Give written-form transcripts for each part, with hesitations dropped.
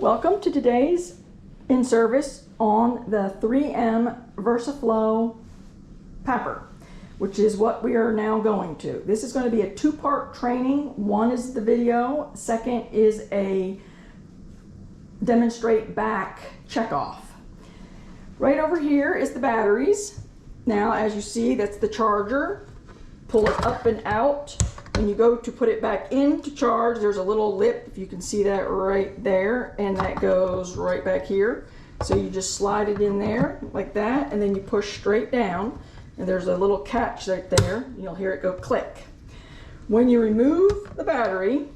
Welcome to today's in-service on the 3M Versaflo PAPR, which is what we are now going to. This is going to be a two-part training. One is the video, second is a demonstrate back check-off. Right over here is the batteries. Now, as you see, that's the charger. Pull it up and out. When you go to put it back in to charge, there's a little lip, if you can see that right there, and that goes right back here. So you just slide it in there like that, and then you push straight down, and there's a little catch right there. You'll hear it go click. When you remove the battery,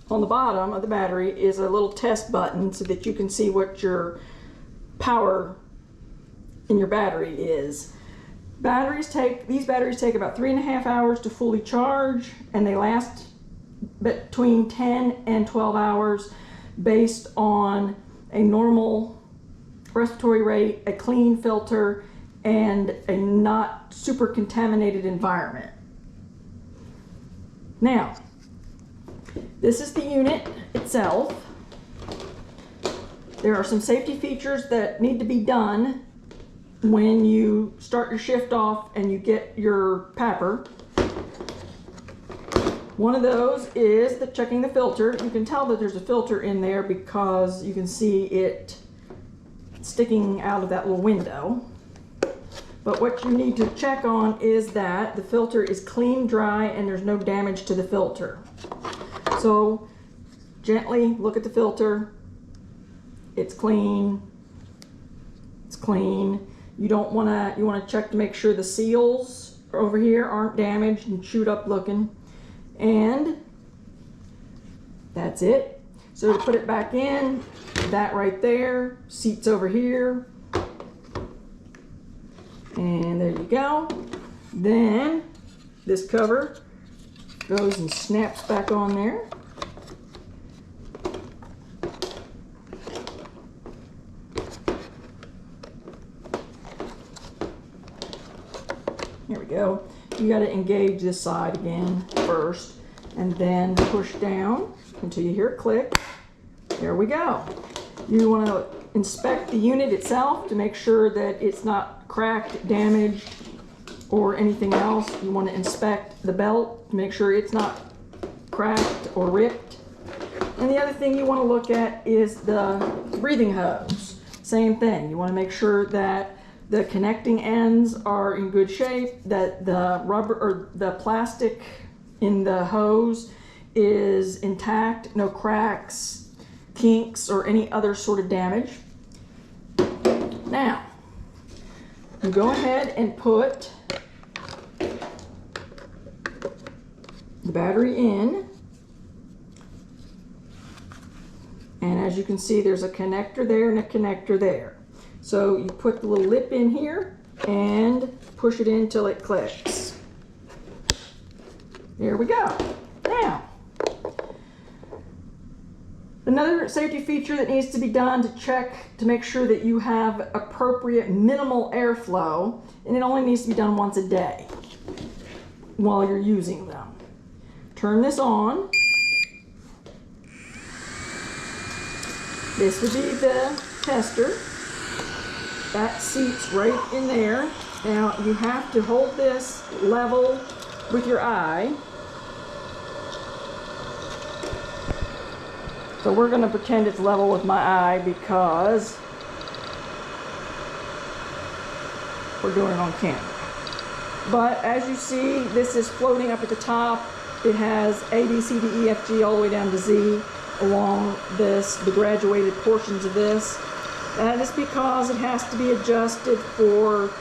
on the bottom of the battery is a little test button so that you can see what your power in your battery is. These batteries take about 3.5 hours to fully charge, and they last between 10 and 12 hours based on a normal respiratory rate, a clean filter, and a not super contaminated environment. Now, this is the unit itself. There are some safety features that need to be done when you start your shift off and you get your PAPR. One of those is checking the filter. You can tell that there's a filter in there because you can see it sticking out of that little window. But what you need to check on is that the filter is clean, dry, and there's no damage to the filter. So gently look at the filter. It's clean. It's clean. You want to check to make sure the seals over here aren't damaged and chewed up looking. And that's it. So to put it back in, that right there, seats over here. And there you go. Then this cover goes and snaps back on there. Here we go. You got to engage this side again first, and then push down until you hear it click. There we go. You want to inspect the unit itself to make sure that it's not cracked, damaged, or anything else. You want to inspect the belt to make sure it's not cracked or ripped. And the other thing you want to look at is the breathing hose. Same thing. You want to make sure that the connecting ends are in good shape, that the rubber or the plastic in the hose is intact, no cracks, kinks, or any other sort of damage. Now, you go ahead and put the battery in. And as you can see, there's a connector there and a connector there. So you put the little lip in here and push it in till it clicks. There we go. Now, another safety feature that needs to be done to check to make sure that you have appropriate minimal airflow, and it only needs to be done once a day while you're using them. Turn this on. This would be the tester. That seats right in there. Now you have to hold this level with your eye. So we're going to pretend it's level with my eye because we're doing it on camera. But as you see, this is floating up at the top. It has A, B, C, D, E, F, G all the way down to Z along the graduated portions of this. That is because it has to be adjusted for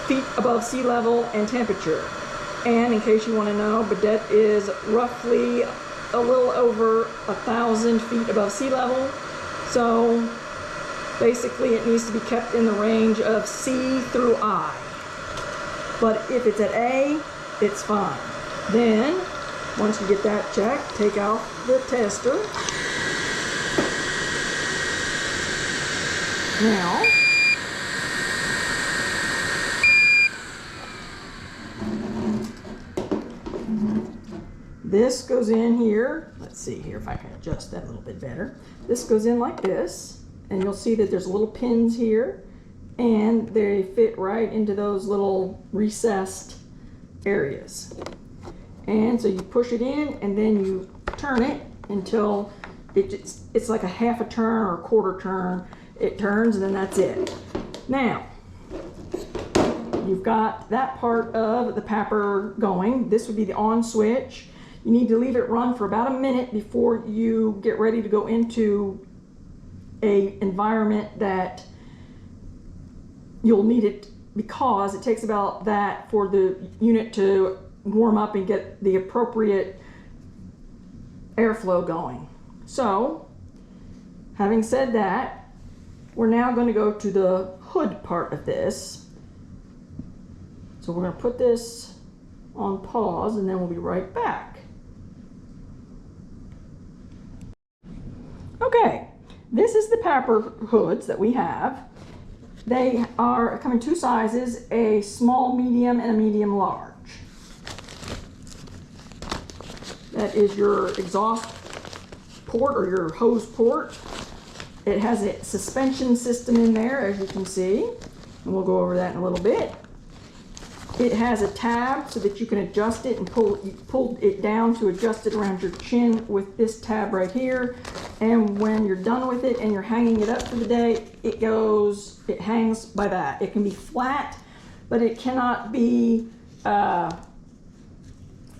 feet above sea level and temperature. And in case you want to know, Baudette is roughly a little over 1,000 feet above sea level. So basically it needs to be kept in the range of C through I. But if it's at A, it's fine. Then, once you get that checked, take out the tester. Now, This goes in here. Let's see here if I can adjust that a little bit better. This goes in like this, and you'll see that there's little pins here, and they fit right into those little recessed areas. And so you push it in, and then you turn it until it's like a half a turn or a quarter turn. It turns, and then that's it. Now, you've got that part of the PAPR going. This would be the on switch. You need to leave it run for about a minute before you get ready to go into a environment that you'll need it, because it takes about that for the unit to warm up and get the appropriate airflow going. So, having said that, we're now going to go to the hood part of this. So we're going to put this on pause, and then we'll be right back. Okay, this is the PAPR hoods that we have. They come in two sizes, a small medium and a medium large. That is your exhaust port or your hose port. It has a suspension system in there, as you can see, and we'll go over that in a little bit. It has a tab so that you can adjust it and pull it down to adjust it around your chin with this tab right here. And when you're done with it and you're hanging it up for the day, it hangs by that. It can be flat, but it cannot be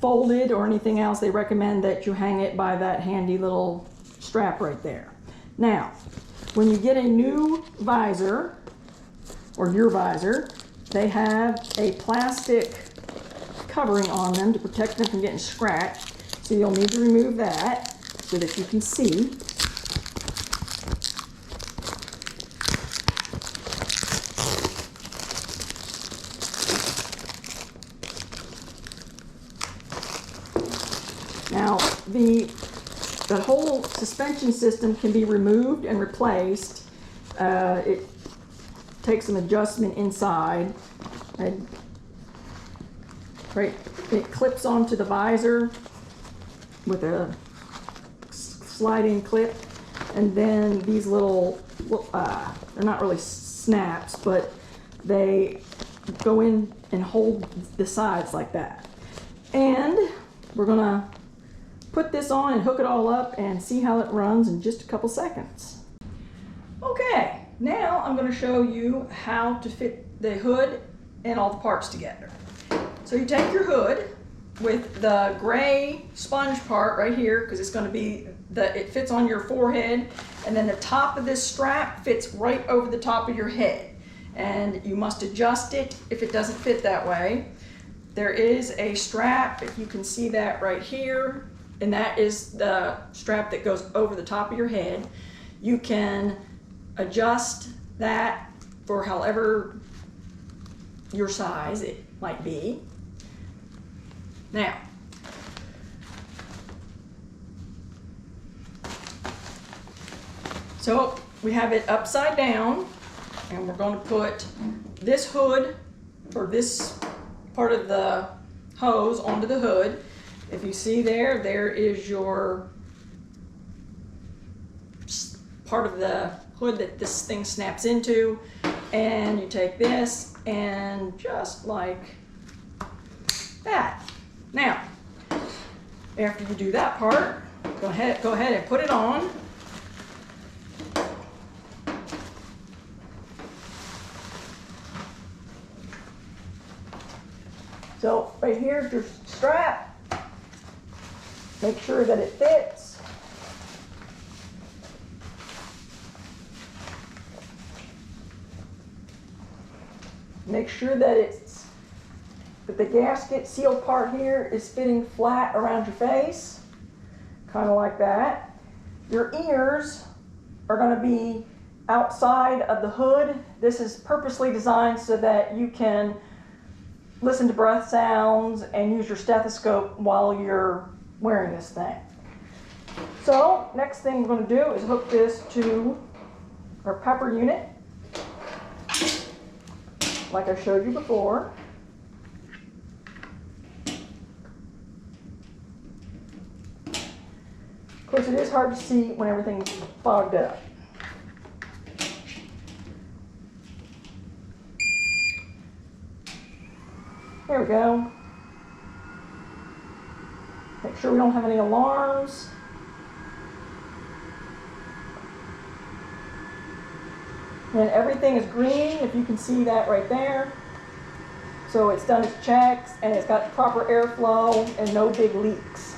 folded or anything else. They recommend that you hang it by that handy little strap right there. Now, when you get a new visor, or your visor, they have a plastic covering on them to protect them from getting scratched. So you'll need to remove that so that you can see. Now, the whole suspension system can be removed and replaced. It takes some adjustment inside. It clips onto the visor with a sliding clip, and then these little, they're not really snaps, but they go in and hold the sides like that. And we're gonna put this on and hook it all up and see how it runs in just a couple seconds. Okay, now I'm going to show you how to fit the hood and all the parts together. So you take your hood with the gray sponge part right here, because it's going to be it fits on your forehead, and then the top of this strap fits right over the top of your head, and you must adjust it if it doesn't fit that way. There is a strap, if you can see that right here, and that is the strap that goes over the top of your head. You can adjust that for however your size it might be. Now, so we have it upside down, and we're going to put this hood, or this part of the hose, onto the hood. If you see there is your part of the hood that this thing snaps into, and you take this and just like that. Now, after you do that part, go ahead and put it on. So right here is your strap. Make sure that it fits. Make sure that the gasket seal part here is fitting flat around your face, kind of like that. Your ears are going to be outside of the hood. This is purposely designed so that you can listen to breath sounds and use your stethoscope while you're wearing this thing. So next thing we're going to do is hook this to our PAPR unit, like I showed you before. Of course, it is hard to see when everything's fogged up. There we go. Make sure we don't have any alarms. And everything is green, if you can see that right there. So it's done its checks and it's got proper airflow and no big leaks.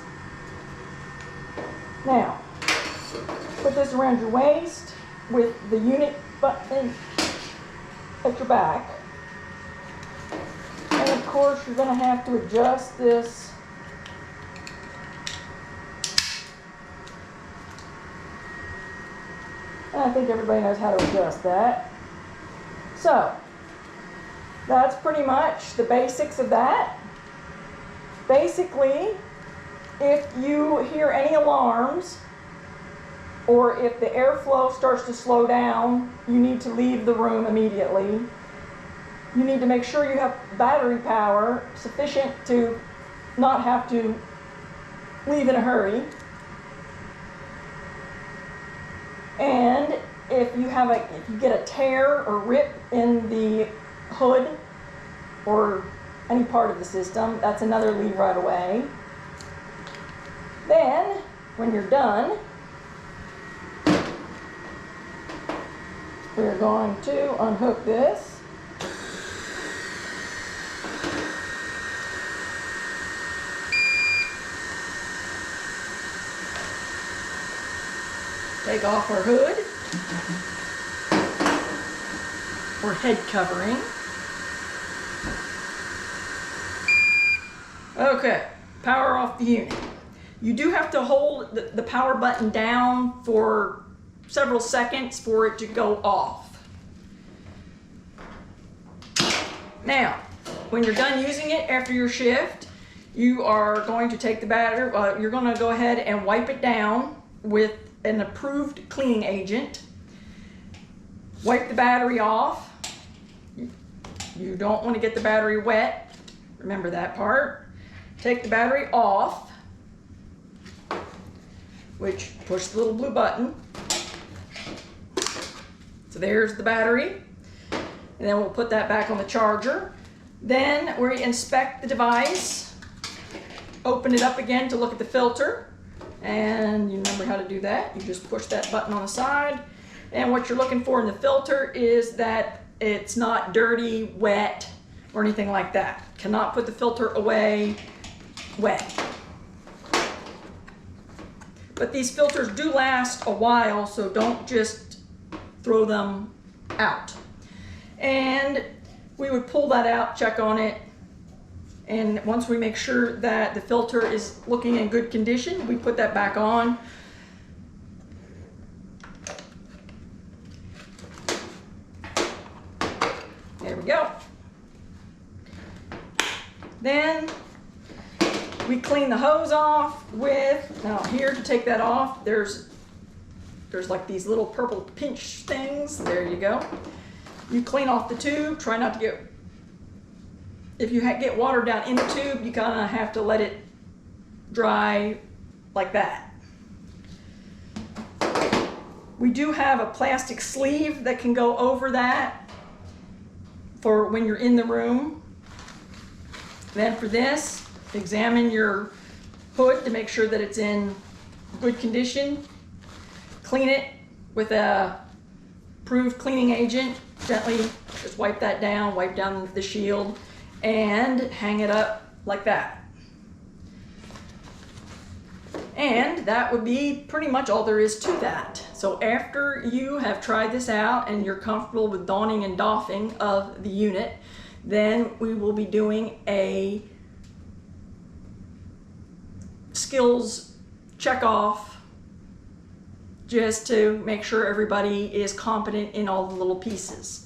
Now, put this around your waist with the unit button at your back. And of course, you're going to have to adjust this and I think everybody knows how to adjust that. So, that's pretty much the basics of that. Basically, if you hear any alarms or if the airflow starts to slow down, you need to leave the room immediately. You need to make sure you have battery power sufficient to not have to leave in a hurry. And if you get a tear or rip in the hood or any part of the system, that's another leave right away. Then, when you're done, we're going to unhook this. Take off our hood, or head covering. Okay, power off the unit. You do have to hold the power button down for several seconds for it to go off. Now, when you're done using it after your shift, you are going to take the battery, you're going to go ahead and wipe it down with an approved cleaning agent. Wipe the battery off. You don't want to get the battery wet. Remember that part. Take the battery off, which push the little blue button. So there's the battery. And then we'll put that back on the charger. Then we inspect the device. Open it up again to look at the filter. And you remember how to do that. You just push that button on the side. And what you're looking for in the filter is that it's not dirty, wet, or anything like that. Cannot put the filter away wet. But these filters do last a while, so don't just throw them out. And we would pull that out, check on it, and once we make sure that the filter is looking in good condition, we put that back on. There we go. Then we clean the hose off with, now here to take that off, there's like these little purple pinch things. There you go. You clean off the tube, try not to get, if you get water down in the tube, you kind of have to let it dry like that. We do have a plastic sleeve that can go over that for when you're in the room. Then for this, examine your hood to make sure that it's in good condition. Clean it with a approved cleaning agent. Gently just wipe that down, wipe down the shield, and hang it up like that. And that would be pretty much all there is to that. So after you have tried this out and you're comfortable with donning and doffing of the unit, then we will be doing a skills check off just to make sure everybody is competent in all the little pieces.